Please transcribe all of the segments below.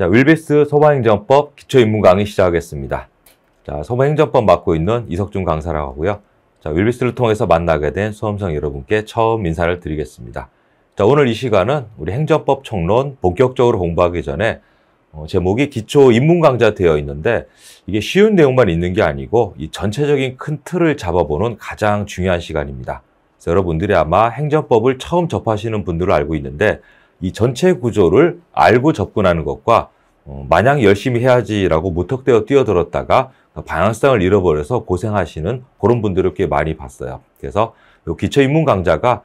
자, 윌비스 소방행정법 기초입문 강의 시작하겠습니다. 자, 소방행정법 맡고 있는 이석준 강사라고 하고요. 자, 윌비스를 통해서 만나게 된 수험생 여러분께 처음 인사를 드리겠습니다. 자, 오늘 이 시간은 우리 행정법 총론 본격적으로 공부하기 전에 제목이 기초 입문 강좌 되어 있는데 이게 쉬운 내용만 있는 게 아니고 이 전체적인 큰 틀을 잡아보는 가장 중요한 시간입니다. 그래서 여러분들이 아마 행정법을 처음 접하시는 분들을 알고 있는데 이 전체 구조를 알고 접근하는 것과 마냥 열심히 해야지라고 무턱대어 뛰어들었다가 방향성을 잃어버려서 고생하시는 그런 분들을 꽤 많이 봤어요. 그래서 이 기초 입문 강좌가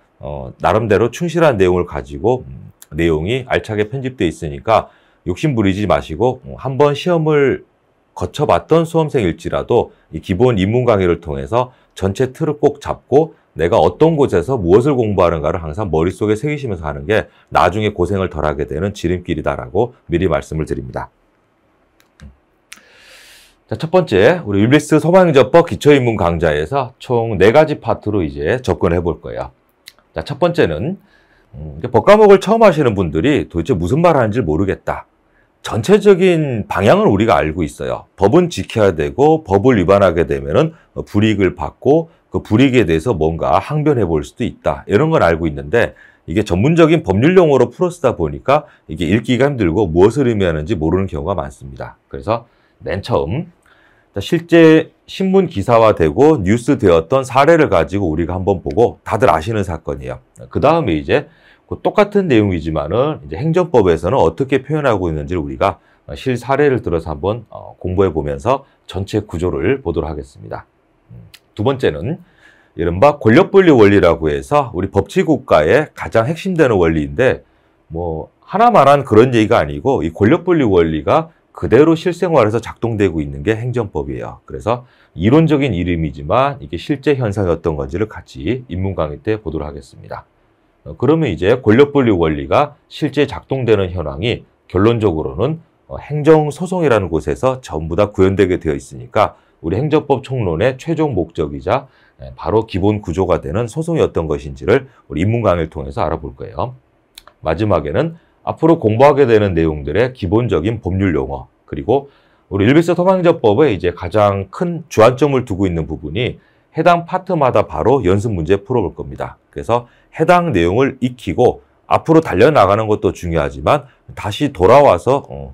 나름대로 충실한 내용을 가지고 내용이 알차게 편집되어 있으니까 욕심 부리지 마시고 한번 시험을 거쳐봤던 수험생일지라도 이 기본 입문 강의를 통해서 전체 틀을 꼭 잡고 내가 어떤 곳에서 무엇을 공부하는가를 항상 머릿속에 새기시면서 하는 게 나중에 고생을 덜하게 되는 지름길이다라고 미리 말씀을 드립니다. 자, 첫 번째, 우리 윌비스 소방행정법 기초입문 강좌에서 총 4가지 파트로 이제 접근해 볼 거예요. 자, 첫 번째는 법 과목을 처음 하시는 분들이 도대체 무슨 말 하는지 모르겠다. 전체적인 방향은 우리가 알고 있어요. 법은 지켜야 되고 법을 위반하게 되면은 불이익을 받고 그 불이익에 대해서 뭔가 항변해 볼 수도 있다. 이런 건 알고 있는데 이게 전문적인 법률 용어로 풀어쓰다 보니까 이게 읽기가 힘들고 무엇을 의미하는지 모르는 경우가 많습니다. 그래서 맨 처음 실제 신문 기사화되고 뉴스 되었던 사례를 가지고 우리가 한번 보고 다들 아시는 사건이에요. 그 다음에 이제 똑같은 내용이지만은 이제 행정법에서는 어떻게 표현하고 있는지를 우리가 실사례를 들어서 한번 공부해 보면서 전체 구조를 보도록 하겠습니다. 두 번째는 이른바 권력분리 원리라고 해서 우리 법치국가의 가장 핵심되는 원리인데 뭐 하나 말한 그런 얘기가 아니고 이 권력분리 원리가 그대로 실생활에서 작동되고 있는 게 행정법이에요. 그래서 이론적인 이름이지만 이게 실제 현상이 어떤 건지를 같이 입문 강의 때 보도록 하겠습니다. 그러면 이제 권력분리 원리가 실제 작동되는 현황이 결론적으로는 행정소송이라는 곳에서 전부 다 구현되게 되어 있으니까 우리 행정법 총론의 최종 목적이자 바로 기본 구조가 되는 소송이 어떤 것인지를 우리 입문 강의를 통해서 알아볼 거예요. 마지막에는 앞으로 공부하게 되는 내용들의 기본적인 법률 용어, 그리고 우리 윌비스 소방행정법에 이제 가장 큰 주안점을 두고 있는 부분이 해당 파트마다 바로 연습 문제 풀어볼 겁니다. 그래서 해당 내용을 익히고 앞으로 달려나가는 것도 중요하지만 다시 돌아와서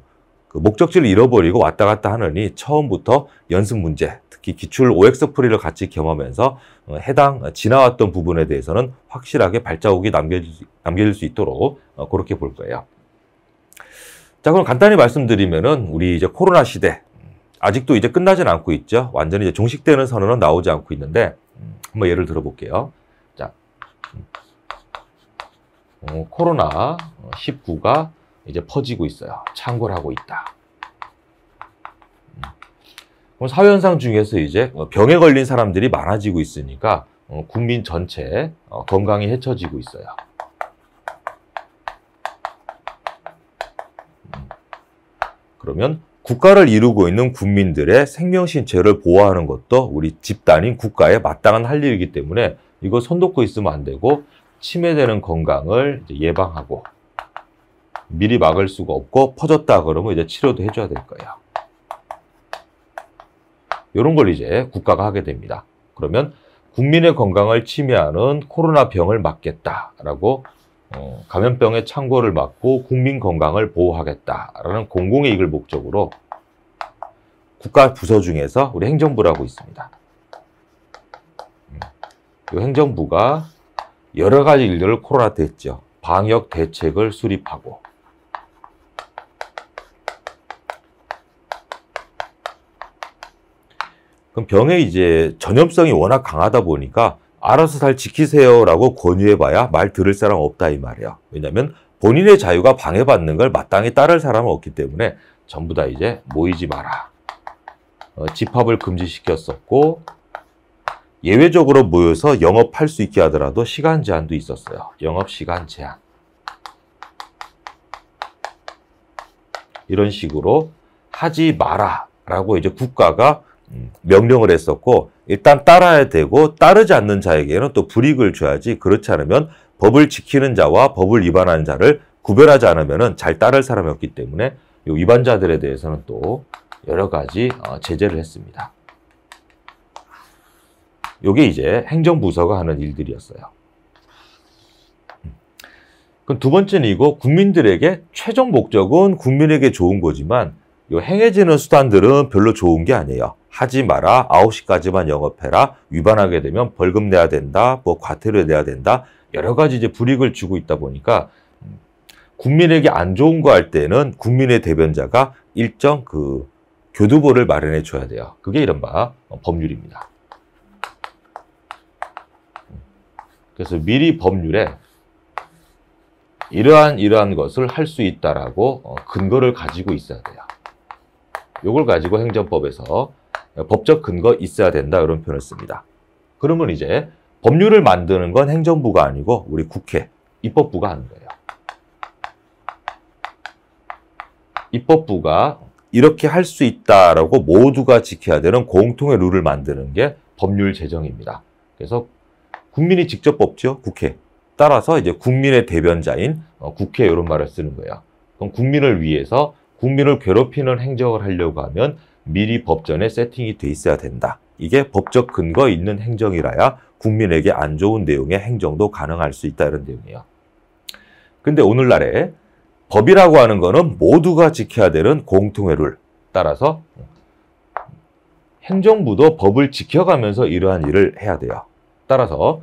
그 목적지를 잃어버리고 왔다 갔다 하느니 처음부터 연습 문제, 특히 기출 OX 풀이를 같이 겸하면서 해당 지나왔던 부분에 대해서는 확실하게 발자국이 남겨질 수 있도록 그렇게 볼 거예요. 자, 그럼 간단히 말씀드리면은 우리 이제 코로나 시대 아직도 이제 끝나진 않고 있죠. 완전히 이제 종식되는 선언은 나오지 않고 있는데 한번 예를 들어볼게요. 자, 코로나 19가 이제 퍼지고 있어요. 창궐 하고 있다. 그럼 사회현상 중에서 이제 병에 걸린 사람들이 많아지고 있으니까 국민 전체 건강이 해쳐지고 있어요. 그러면 국가를 이루고 있는 국민들의 생명신체를 보호하는 것도 우리 집단인 국가의 마땅한 할 일이기 때문에 이거 손 놓고 있으면 안 되고 침해되는 건강을 이제 예방하고 미리 막을 수가 없고 퍼졌다 그러면 이제 치료도 해줘야 될 거예요. 이런 걸 이제 국가가 하게 됩니다. 그러면 국민의 건강을 침해하는 코로나 병을 막겠다라고 감염병의 창궐을 막고 국민 건강을 보호하겠다라는 공공이익을 목적으로 국가 부서 중에서 우리 행정부라고 있습니다. 이 행정부가 여러 가지 일들을 코로나 때 했죠. 방역 대책을 수립하고 그럼 병의 이제 전염성이 워낙 강하다 보니까 알아서 잘 지키세요라고 권유해봐야 말 들을 사람 없다 이 말이에요. 왜냐하면 본인의 자유가 방해받는 걸 마땅히 따를 사람은 없기 때문에 전부 다 이제 모이지 마라. 집합을 금지시켰었고 예외적으로 모여서 영업할 수 있게 하더라도 시간 제한도 있었어요. 영업시간 제한. 이런 식으로 하지 마라라고 이제 국가가 명령을 했었고 일단 따라야 되고 따르지 않는 자에게는 또 불이익을 줘야지 그렇지 않으면 법을 지키는 자와 법을 위반하는 자를 구별하지 않으면 잘 따를 사람이 없기 때문에 위반자들에 대해서는 또 여러 가지 제재를 했습니다. 요게 이제 행정부서가 하는 일들이었어요. 그럼 두 번째는 이거 국민들에게 최종 목적은 국민에게 좋은 거지만 요 행해지는 수단들은 별로 좋은 게 아니에요. 하지 마라, 9시까지만 영업해라, 위반하게 되면 벌금 내야 된다, 뭐 과태료 내야 된다, 여러 가지 이제 불이익을 주고 있다 보니까 국민에게 안 좋은 거 할 때는 국민의 대변자가 일정 그 교두보를 마련해 줘야 돼요. 그게 이른바 법률입니다. 그래서 미리 법률에 이러한 것을 할 수 있다라고 근거를 가지고 있어야 돼요. 요걸 가지고 행정법에서 법적 근거 있어야 된다 이런 표현을 씁니다. 그러면 이제 법률을 만드는 건 행정부가 아니고 우리 국회, 입법부가 하는 거예요. 입법부가 이렇게 할 수 있다라고 모두가 지켜야 되는 공통의 룰을 만드는 게 법률 제정입니다. 그래서 국민이 직접 뽑죠, 국회. 따라서 이제 국민의 대변자인 국회 이런 말을 쓰는 거예요. 그럼 국민을 위해서 국민을 괴롭히는 행정을 하려고 하면 미리 법전에 세팅이 돼 있어야 된다. 이게 법적 근거 있는 행정이라야 국민에게 안 좋은 내용의 행정도 가능할 수 있다 이런 내용이에요. 근데 오늘날에 법이라고 하는 거는 모두가 지켜야 되는 공통의 룰. 따라서 행정부도 법을 지켜가면서 이러한 일을 해야 돼요. 따라서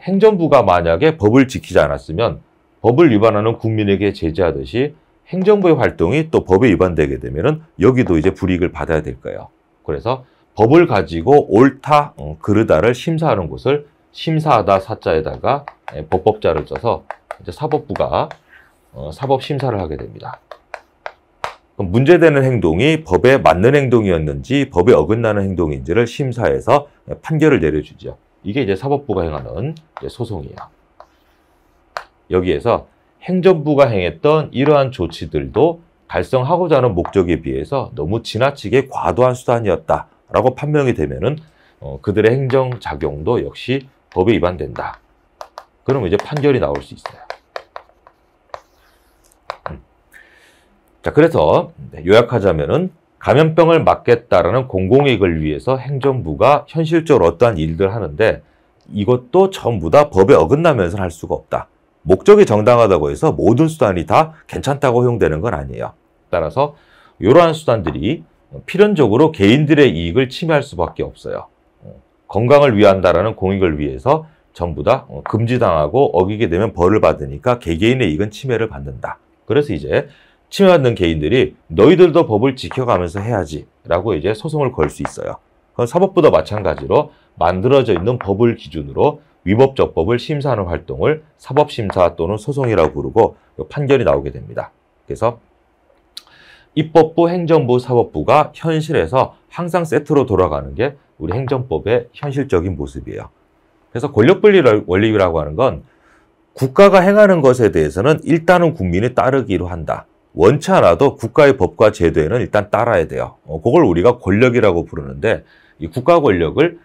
행정부가 만약에 법을 지키지 않았으면 법을 위반하는 국민에게 제재하듯이 행정부의 활동이 또 법에 위반되게 되면은 여기도 이제 불이익을 받아야 될 거예요. 그래서 법을 가지고 옳다, 그르다를 심사하는 곳을 심사하다 사자에다가 법법자를 써서 이제 사법부가 사법 심사를 하게 됩니다. 그럼 문제되는 행동이 법에 맞는 행동이었는지 법에 어긋나는 행동인지를 심사해서 판결을 내려주죠. 이게 이제 사법부가 행하는 소송이에요. 여기에서 행정부가 행했던 이러한 조치들도 달성하고자 하는 목적에 비해서 너무 지나치게 과도한 수단이었다라고 판명이 되면은 그들의 행정작용도 역시 법에 위반된다. 그러면 이제 판결이 나올 수 있어요. 자, 그래서 요약하자면은 감염병을 막겠다라는 공공이익을 위해서 행정부가 현실적으로 어떠한 일들을 하는데 이것도 전부 다 법에 어긋나면서 할 수가 없다. 목적이 정당하다고 해서 모든 수단이 다 괜찮다고 허용되는 건 아니에요. 따라서 이러한 수단들이 필연적으로 개인들의 이익을 침해할 수밖에 없어요. 건강을 위한다라는 공익을 위해서 전부 다 금지당하고 어기게 되면 벌을 받으니까 개개인의 이익은 침해를 받는다. 그래서 이제 침해받는 개인들이 너희들도 법을 지켜가면서 해야지 라고 이제 소송을 걸 수 있어요. 그건 사법부도 마찬가지로 만들어져 있는 법을 기준으로 위법적법을 심사하는 활동을 사법심사 또는 소송이라고 부르고 판결이 나오게 됩니다. 그래서 입법부, 행정부, 사법부가 현실에서 항상 세트로 돌아가는 게 우리 행정법의 현실적인 모습이에요. 그래서 권력분리 원리라고 하는 건 국가가 행하는 것에 대해서는 일단은 국민이 따르기로 한다. 원치 않아도 국가의 법과 제도에는 일단 따라야 돼요. 그걸 우리가 권력이라고 부르는데 이 국가 권력을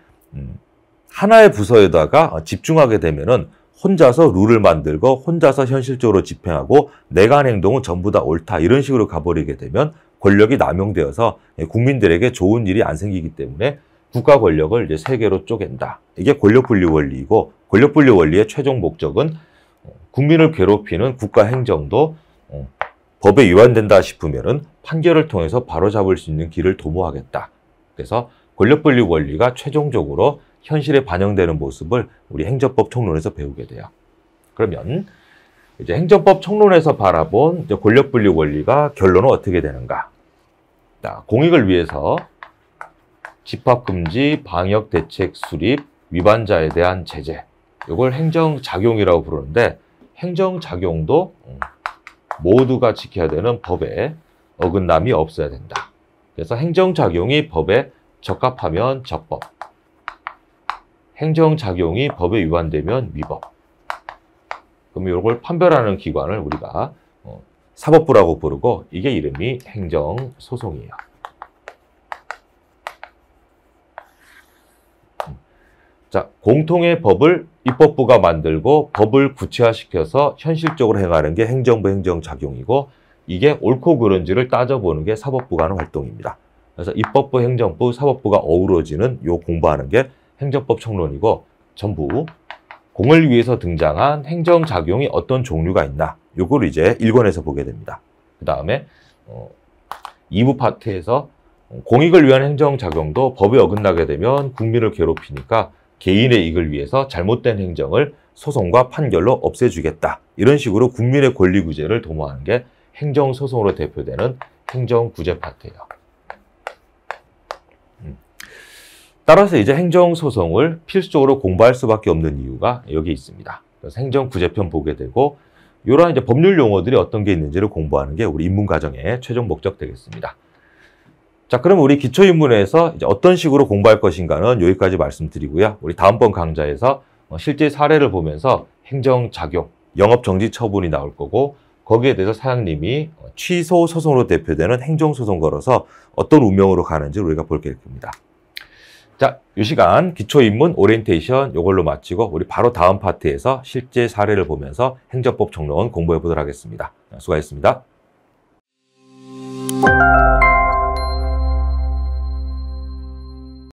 하나의 부서에다가 집중하게 되면은 혼자서 룰을 만들고 혼자서 현실적으로 집행하고 내가 한 행동은 전부 다 옳다 이런 식으로 가버리게 되면 권력이 남용되어서 국민들에게 좋은 일이 안 생기기 때문에 국가 권력을 이제 세 개로 쪼갠다. 이게 권력분리 원리이고 권력분리 원리의 최종 목적은 국민을 괴롭히는 국가 행정도 법에 위반된다 싶으면은 판결을 통해서 바로잡을 수 있는 길을 도모하겠다. 그래서 권력분리 원리가 최종적으로 현실에 반영되는 모습을 우리 행정법 총론에서 배우게 돼요. 그러면 이제 행정법 총론에서 바라본 이제 권력분리 원리가 결론은 어떻게 되는가? 자, 공익을 위해서 집합금지, 방역대책 수립, 위반자에 대한 제재. 이걸 행정작용이라고 부르는데 행정작용도 모두가 지켜야 되는 법에 어긋남이 없어야 된다. 그래서 행정작용이 법에 적합하면 적법. 행정작용이 법에 위반되면 위법. 그럼 이걸 판별하는 기관을 우리가 사법부라고 부르고 이게 이름이 행정소송이에요. 자, 공통의 법을 입법부가 만들고 법을 구체화시켜서 현실적으로 행하는 게 행정부 행정작용이고 이게 옳고 그른지를 따져보는 게 사법부가 하는 활동입니다. 그래서 입법부, 행정부, 사법부가 어우러지는 요 공부하는 게 행정법 청론이고, 전부 공을 위해서 등장한 행정작용이 어떤 종류가 있나, 요거를 이제 1권에서 보게 됩니다. 그 다음에 2부 파트에서 공익을 위한 행정작용도 법에 어긋나게 되면 국민을 괴롭히니까 개인의 이익을 위해서 잘못된 행정을 소송과 판결로 없애주겠다. 이런 식으로 국민의 권리 구제를 도모하는 게 행정소송으로 대표되는 행정구제 파트예요. 따라서 이제 행정소송을 필수적으로 공부할 수밖에 없는 이유가 여기 있습니다. 그래서 행정구제편 보게 되고, 이러한 이제 법률 용어들이 어떤 게 있는지를 공부하는 게 우리 입문과정의 최종 목적 되겠습니다. 자, 그럼 우리 기초입문에서 이제 어떤 식으로 공부할 것인가는 여기까지 말씀드리고요. 우리 다음번 강좌에서 실제 사례를 보면서 행정작용, 영업정지 처분이 나올 거고, 거기에 대해서 사장님이 취소 소송으로 대표되는 행정소송 걸어서 어떤 운명으로 가는지 우리가 볼 계획입니다. 자, 이 시간 기초입문 오리엔테이션 이걸로 마치고 우리 바로 다음 파트에서 실제 사례를 보면서 행정법 총론 공부해 보도록 하겠습니다. 수고하셨습니다.